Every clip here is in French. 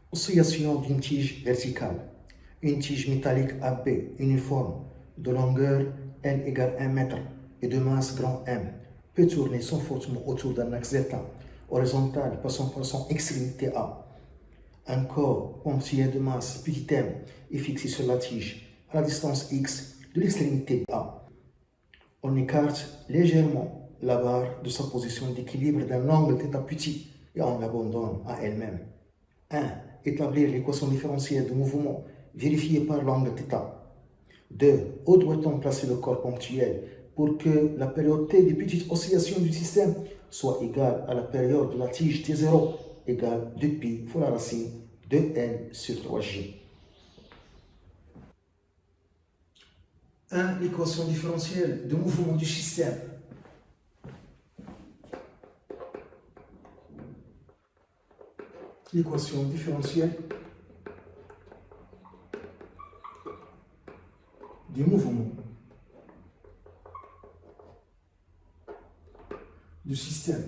Oscillation d'une tige verticale. Une tige métallique AB uniforme de longueur L égale 1 mètre et de masse grand M peut tourner sans frottement autour d'un axe θ horizontal passant par son extrémité A. Un corps ponctuel de masse petit m est fixé sur la tige à la distance x de l'extrémité A. On écarte légèrement la barre de sa position d'équilibre d'un angle θ petit et on l'abandonne à elle-même. 1. Établir l'équation différentielle de mouvement vérifiée par l'angle θ. 2. Où doit-on placer le corps ponctuel pour que la période t des petites oscillations du système soit égale à la période de la tige t0 égale 2π fois la racine de L sur 3j. 1. L'équation différentielle de mouvement du système. L'équation différentielle du mouvement du système.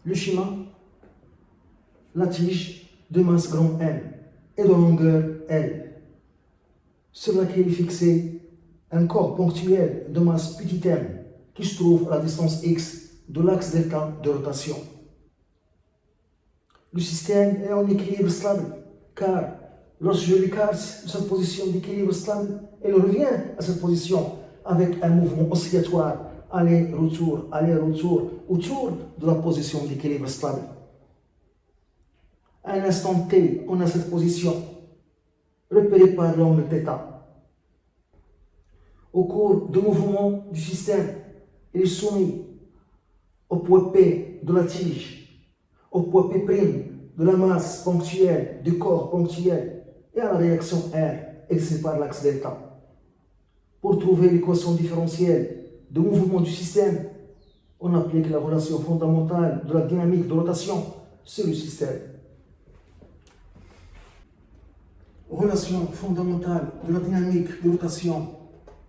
Le schéma, la tige de masse grand M et de longueur L, sur laquelle est fixé un corps ponctuel de masse petit m qui se trouve à la distance x de l'axe θ de rotation. Le système est en équilibre stable, car lorsque je l'écarte de cette position d'équilibre stable, elle revient à cette position avec un mouvement oscillatoire, aller-retour, aller-retour, autour de la position d'équilibre stable. À un instant t, on a cette position, repérée par l'angle θ. Au cours du mouvement du système, il est soumis au poids P de la tige, au poids P' de la masse ponctuelle du corps ponctuel et à la réaction R exercée par l'axe θ. Pour trouver l'équation différentielle de mouvement du système, on applique la relation fondamentale de la dynamique de rotation sur le système. Relation fondamentale de la dynamique de rotation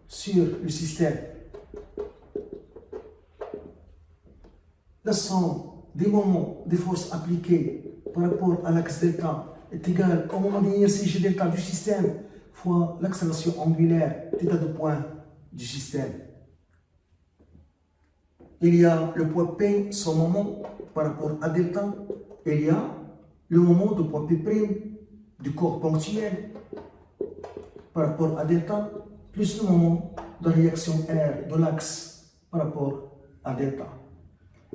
sur le système. La somme des moments des forces appliquées par rapport à l'axe θ est égale au moment d'inertie Gδ du système fois l'accélération angulaire θ de point du système. Il y a le poids P, son moment par rapport à δ, et il y a le moment de poids P' du corps ponctuel par rapport à δ, plus le moment de réaction R de l'axe par rapport à δ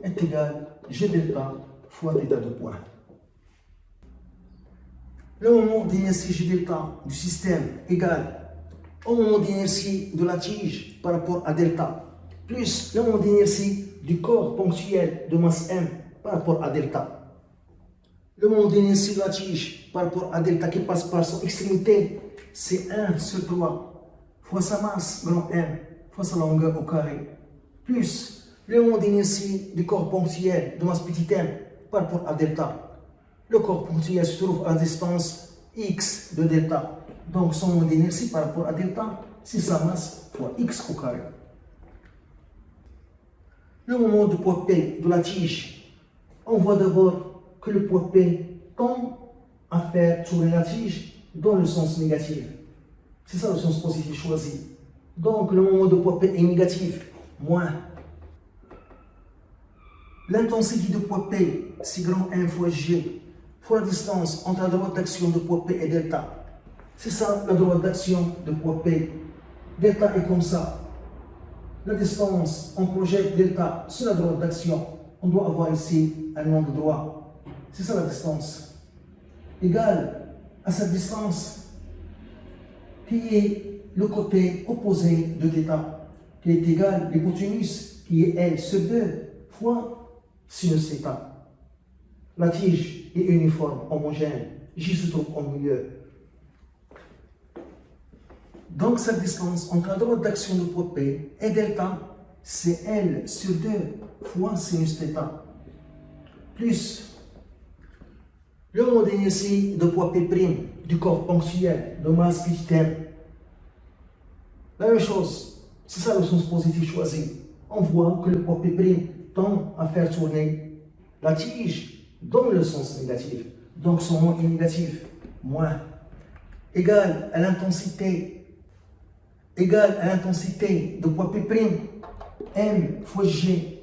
est égal Gδ fois θ de point. Le moment d'inertie Gδ du système égale au moment d'inertie de la tige par rapport à δ plus le moment d'inertie du corps ponctuel de masse m par rapport à δ. Le moment d'inertie de la tige par rapport à δ qui passe par son extrémité, c'est 1 sur 3 fois sa masse grand M fois sa longueur au carré, plus le moment d'inertie du corps ponctuel de masse petit m par rapport à δ. Le corps ponctuel se trouve à la distance x de δ. Donc son moment d'inertie par rapport à δ, c'est sa masse fois x au carré. Le moment de poids P de la tige, on voit d'abord que le poids P tend à faire tourner la tige dans le sens négatif. C'est ça le sens positif choisi. Donc le moment de poids P est négatif, moins. L'intensité de poids P, c'est grand M fois G, fois la distance entre la droite d'action de poids P et δ. C'est ça la droite d'action de poids P. Δ est comme ça. La distance, on projette δ sur la droite d'action. On doit avoir ici un angle droit. C'est ça la distance. Égale à cette distance qui est le côté opposé de θ, qui est égal à l'hypoténuse qui est L sur 2 fois sinus θ. La tige est uniforme, homogène. J se trouve au milieu. Donc cette distance entre la droite d'action de poids P et δ, c'est L sur 2 fois sinus θ, plus le moment d'inertie de poids P' du corps ponctuel de masse petit m. La même chose, c'est ça le sens positif choisi. on voit que le poids P' tend à faire tourner la tige dans le sens négatif. Donc son mot est négatif. Moins égale à l'intensité de poids P', M fois G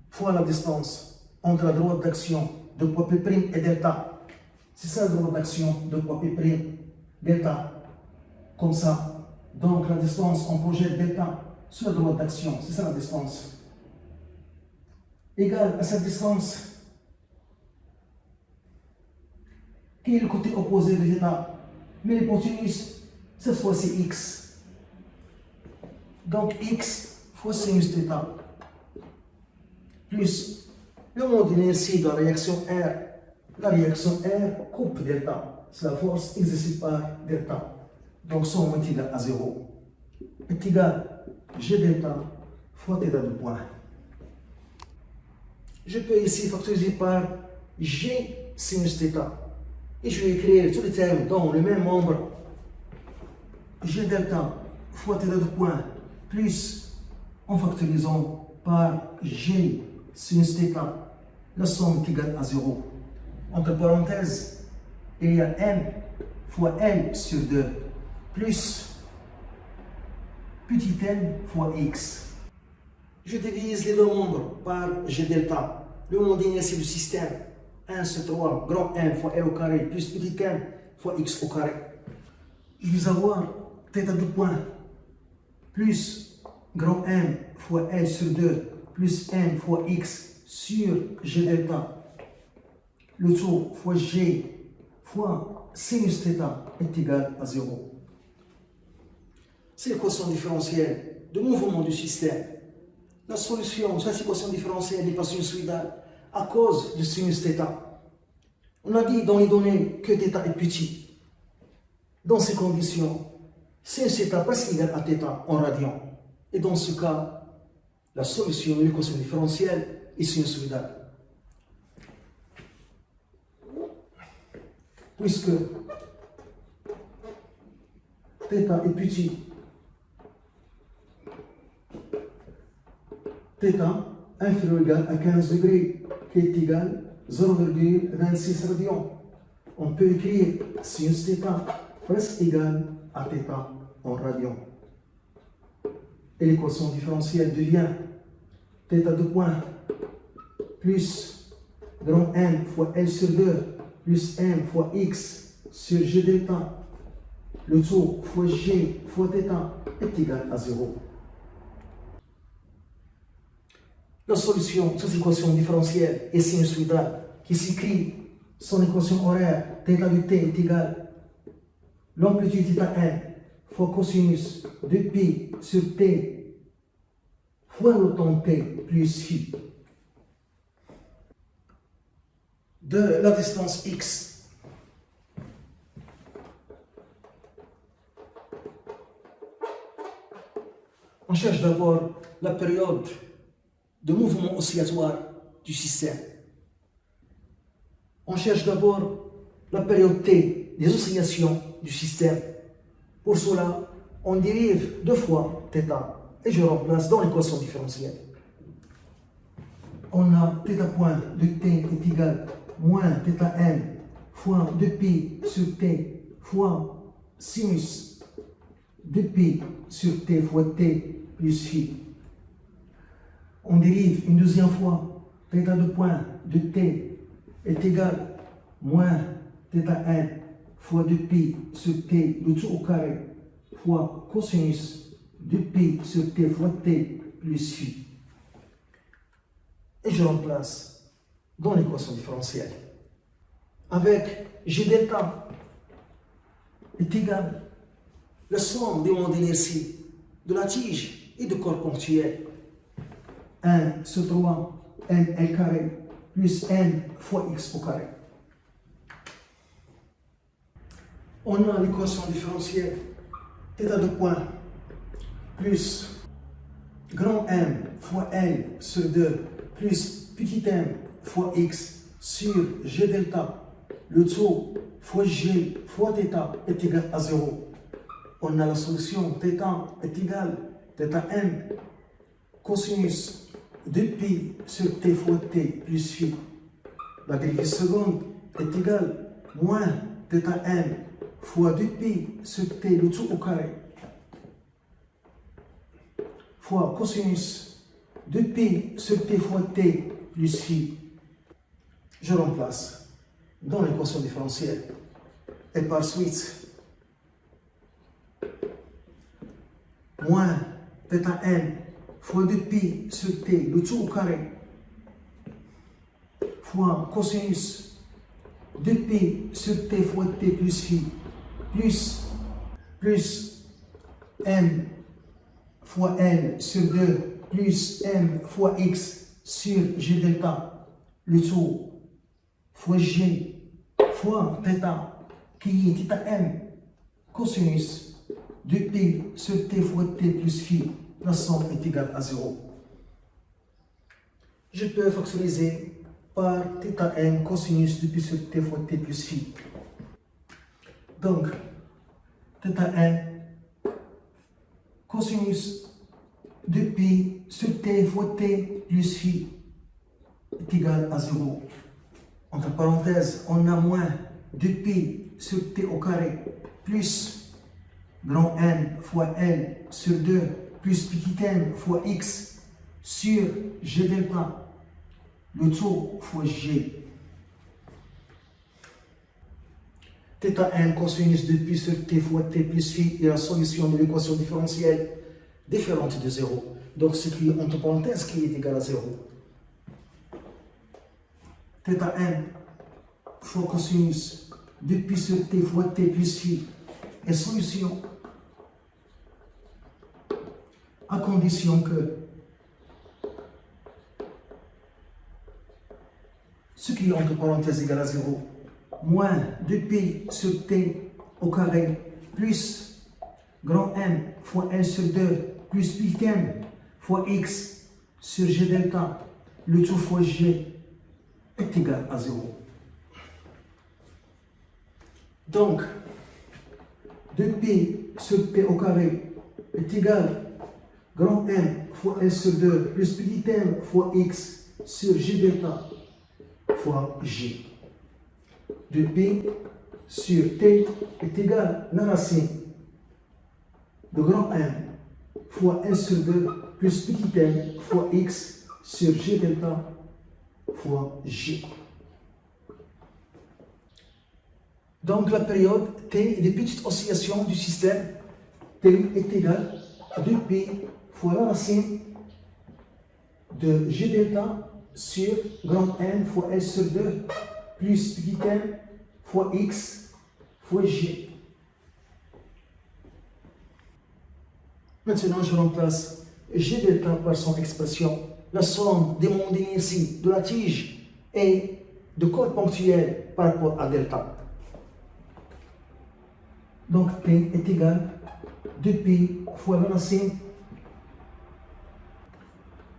fois la distance entre la droite d'action de poids P' et delta. C'est ça la droite d'action de poids P', delta. Comme ça. Donc la distance, on projette delta sur la droite d'action. C'est ça la distance. Égale à cette distance. Qui est le côté opposé de θ? Mais l'hypoténuse, cette fois-ci x. Donc x fois sinus θ. Plus le mot d'inertie de la réaction R. La réaction R coupe delta. C'est la force exercée par delta. Donc son mot est égal à 0. Est égal G delta fois θ de point. Je peux ici factoriser par G sinus θ. Et je vais écrire tous les termes dans le même nombre. G delta fois θ de point plus en factorisant par G sinus θ. La somme est égale à 0. Entre parenthèses, il y a M fois L sur 2 plus petit m fois x. Je divise les deux nombres par G delta. Le moment d'inertie du système, 1 sur 3, grand M fois L au carré plus petit m fois x au carré. Je vais avoir θ de point plus grand M fois L sur 2 plus m fois x sur G delta. Le tout fois G fois sinus θ est égal à 0. C'est l'équation différentielle de mouvement du système. La solution de cette équation différentielle n'est pas sinusoïdale à cause du sinus θ. On a dit dans les données que θ est petit. Dans ces conditions, sinus θ presque égal à θ en radian. Et dans ce cas, la solution de l'équation différentielle est sinusoïdale. Puisque θ est petit, θ inférieur ou égal à 15 degrés, qui est égal à 0,26 radians. On peut écrire sinus θ presque égal à θ en radians. Et l'équation différentielle devient θ de point plus grand M fois L sur 2 plus M fois X sur G delta. Le tout fois G fois θ est égal à 0. La solution de cette équation différentielle est sinusoïdale qui s'écrit son équation horaire θ de t est égal l'amplitude θn fois cosinus de pi sur t fois le temps t plus phi de la distance x. On cherche d'abord la période de mouvement oscillatoire du système. On cherche d'abord la période t des oscillations du système. Pour cela, on dérive deux fois θ et je remplace dans l'équation différentielle. On a θ point de t est égal moins θn fois 2pi sur t fois sinus 2pi sur t fois t plus phi. On dérive une deuxième fois θ de point de t est égal moins θn fois 2pi sur t le tout au carré fois cosinus 2pi sur t fois t plus phi. Et je remplace dans l'équation différentielle avec G delta est égal la somme des moments d'inertie de la tige et du corps ponctuel 1 sur 3 ml carré plus n fois x au carré. On a l'équation différentielle θ de point plus grand M fois L sur 2 plus petit m fois x sur G delta, le tout fois G fois θ est égal à 0. On a la solution θ est égal θm cosinus de pi sur t fois t plus phi, la dérivée seconde est égale moins θm fois 2pi sur t le tout au carré fois cosinus de pi sur t fois t plus phi. Je remplace dans l'équation différentielle et par suite moins θm fois 2pi sur t le tout au carré fois cosinus 2pi sur t fois t plus phi plus m fois l sur 2 plus m fois x sur g delta le tout fois g fois θ qui est θm cosinus 2pi sur t fois t plus phi. La somme est égale à 0. Je peux factoriser par θm cosinus de pi sur t fois t plus phi. Donc, θm cosinus de pi sur t fois t plus phi est égal à 0. Entre parenthèses, on a moins 2pi sur t au carré plus grand N fois L sur 2 plus petit n fois x sur g delta, le tout fois g. θm cosinus de pi sur t fois t plus phi est la solution de l'équation différentielle différente de 0. Donc c'est écrit entre parenthèses qui est égal à 0. θm fois cosinus de pi sur t fois t plus phi est solution à condition que ce qui est entre parenthèses égal à 0, moins 2pi sur t au carré plus grand M fois L sur 2 plus petit m fois x sur g delta, le tout fois g est égal à 0. Donc, 2pi sur t au carré est égal grand M fois L sur 2 plus petit m fois x sur g delta fois g. 2pi sur t est égal à la racine de grand M fois L sur 2 plus petit m fois x sur g delta fois g. Donc la période t des petites oscillations du système t est égale à 2pi fois la racine de g delta sur grand N fois L sur 2 plus petit m fois x fois g. Maintenant, je remplace g delta par son expression, la somme des mondes d'inertie de la tige et de corps ponctuel par rapport à delta. Donc t est égal à 2pi fois la racine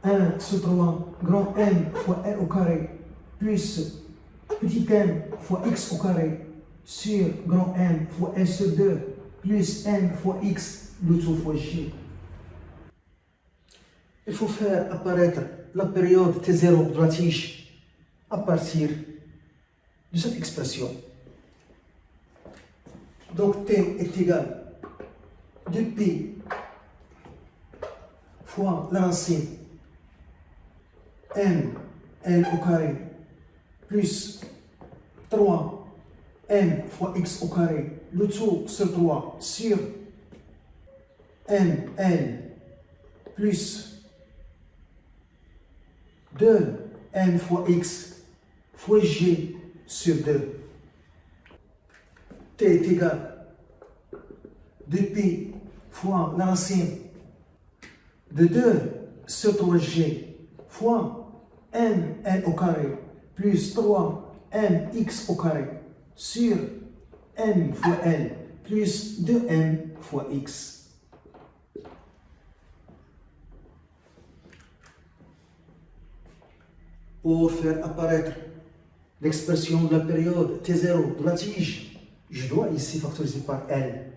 1 sur 3 grand M fois L au carré plus petit m fois x au carré sur grand M fois L sur 2 plus n fois x le tout fois g. Il faut faire apparaître la période T0 de la tige à partir de cette expression. Donc t est égal à 2pi fois la racine m L au carré plus 3 m fois x au carré, le tout sur 3 sur m L plus 2 m fois x fois g sur 2. T est égal à 2pi fois la racine de 2 sur 3g fois m L au carré plus 3 m x au carré sur m fois L plus 2m fois x. Pour faire apparaître l'expression de la période T0 de la tige, je dois ici factoriser par L.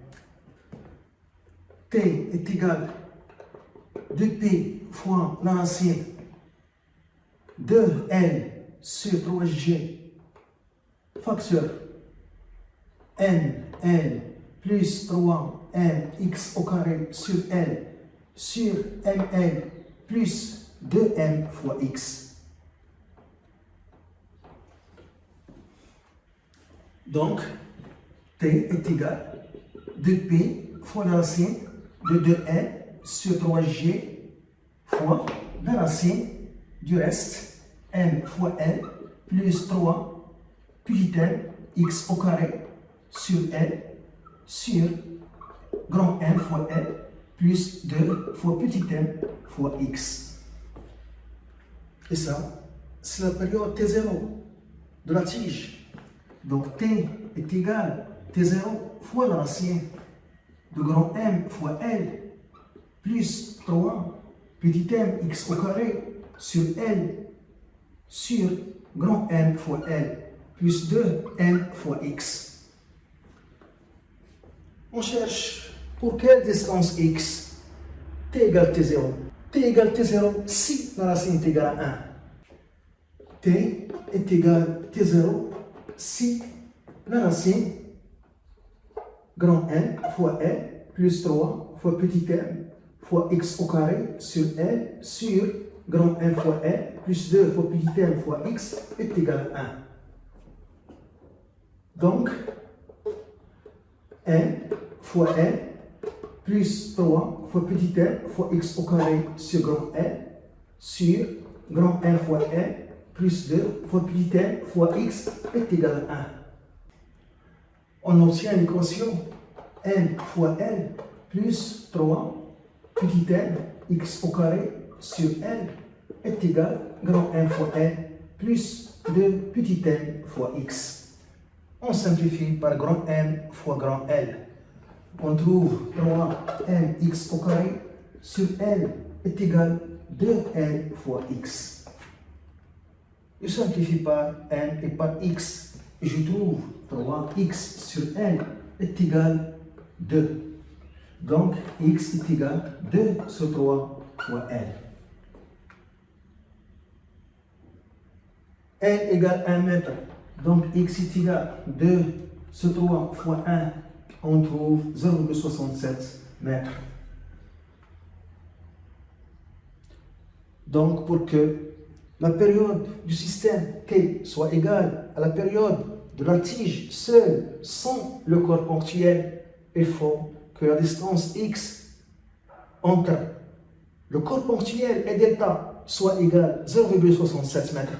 T est égal à 2P fois la racine de L sur 3G facteur L plus 3mx au carré sur L sur ml plus 2m fois x. Donc, t est égal à 2p fois la racine de 2n sur 3g fois la racine du reste m fois l plus 3 petit m x au carré sur l sur grand M fois L plus 2 fois petit m fois x. Et ça, c'est la période T0 de la tige. Donc T est égal à T0 fois la racine de grand M fois L plus 3 petit m x au carré sur L sur grand M fois L plus 2 m fois x. On cherche pour quelle distance x t égale t0. T égale t0 si la racine est égale à 1. T est égal à t0 si la racine grand N fois L plus 3 fois petit m fois x au carré sur L sur grand M fois L plus 2 fois petit m fois x est égal à 1. Donc, n fois n plus 3 fois petit m fois x au carré sur grand N sur grand N fois n plus 2 fois petit m fois x est égal à 1. On obtient l'équation n fois n plus 3 petit m x au carré sur n est égal à grand N fois n plus 2 petit m fois x. On simplifie par grand M fois grand L. On trouve 3mx au carré sur L est égal à 2n fois x. Je simplifie par n et par x et je trouve 3x sur n est égal à 2. Donc x est égal à 2 sur 3 fois n. n égale 1 mètre. Donc x est égal à 2 sur 3 fois 1. On trouve 0,67 mètres. Donc, pour que la période du système T soit égale à la période de la tige seule, sans le corps ponctuel, il faut que la distance x entre le corps ponctuel et delta soit égale à 0,67 mètres.